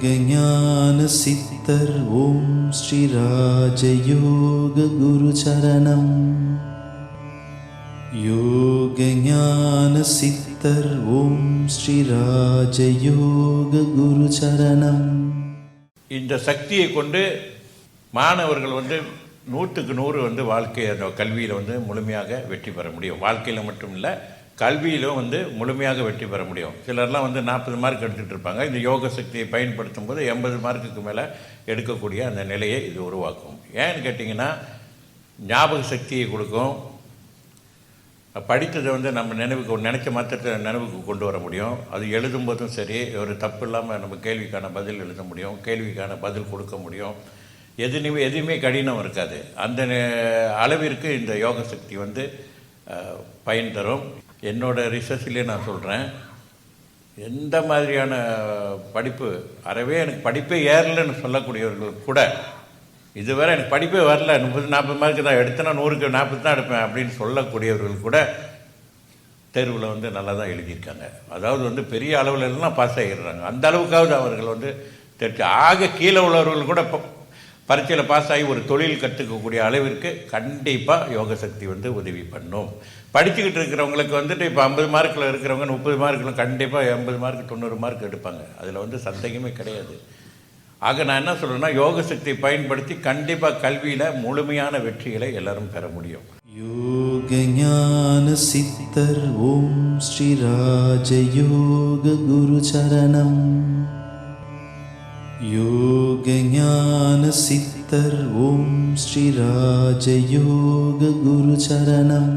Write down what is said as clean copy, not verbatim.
ஞான சித்தர் ஓம் ஸ்ரீ ராஜயோக குரு சரணம். யோக ஞான சித்தர் ஓம் ஸ்ரீ ராஜயோக குரு சரணம். இந்த சக்தியை கொண்டு மாணவர்கள் 100க்கு 100 வாழ்க்கை அந்த கல்வியில் முழுமையாக வெற்றி பெற முடியும். வாழ்க்கையில் மட்டும் இல்லை, கல்வியிலும் முழுமையாக வெற்றி பெற முடியும். சிலர்லாம் 40 மார்க் எடுத்துகிட்டு இருப்பாங்க. இந்த யோக சக்தியை பயன்படுத்தும் போது 80 மார்க்குக்கு மேலே எடுக்கக்கூடிய அந்த நிலையை இது உருவாக்கும். ஏன்னு கேட்டிங்கன்னா, ஞாபக சக்தியை கொடுக்கும். படித்ததை நம்ம நினைவுக்கு நினச்ச மாத்திரத்தை நினைவுக்கு கொண்டு வர முடியும். அது எழுதும்போதும் சரி, ஒரு தப்பு இல்லாமல் நம்ம கேள்விக்கான பதில் எழுத முடியும், கேள்விக்கான பதில் கொடுக்க முடியும். எதுவுமே கடினம் இருக்காது. அந்த அளவிற்கு இந்த யோக சக்தி பயன் தரும். என்னோட ரிசர்ச்சிலே நான் சொல்கிறேன், எந்த மாதிரியான படிப்பு எனக்கு படிப்பே ஏறலைன்னு சொல்லக்கூடியவர்கள் கூட, இதுவரை எனக்கு படிப்பே வரல, 30-40 மார்க்கு தான் எடுத்தேன்னா 100க்கு 40 தான் எடுப்பேன் அப்படின்னு சொல்லக்கூடியவர்கள் கூட தேர்வில் நல்லா தான் எழுதியிருக்காங்க. அதாவது பெரிய அளவில் எல்லாம் பாஸ் ஆகிடுறாங்க. அந்த அளவுக்காவது அவர்கள் தெரிஞ்சு ஆக கீழே உள்ளவர்கள் கூட பரீட்சையில் பாஸ் ஆகி ஒரு தொழில் கற்றுக்கக்கூடிய அளவிற்கு கண்டிப்பாக யோக சக்தி உதவி பண்ணும். படிச்சுக்கிட்டு இருக்கிறவங்களுக்கு இப்போ 50 மார்க்கில் இருக்கிறவங்க 30 மார்க்கில் கண்டிப்பாக 80 மார்க் 90 மார்க் எடுப்பாங்க. அதில் சந்தேகமே கிடையாது. ஆக நான் என்ன சொல்கிறேன்னா, யோக சக்தியை பயன்படுத்தி கண்டிப்பாக கல்வியில் முழுமையான வெற்றிகளை எல்லாரும் பெற முடியும். யோக ஞான சித்தர் ஓம் ஸ்ரீ ராஜயோக குரு சரணம். யோக ஞான சித்தர் ஓம் ஸ்ரீ ராஜயோக குரு சரணம்.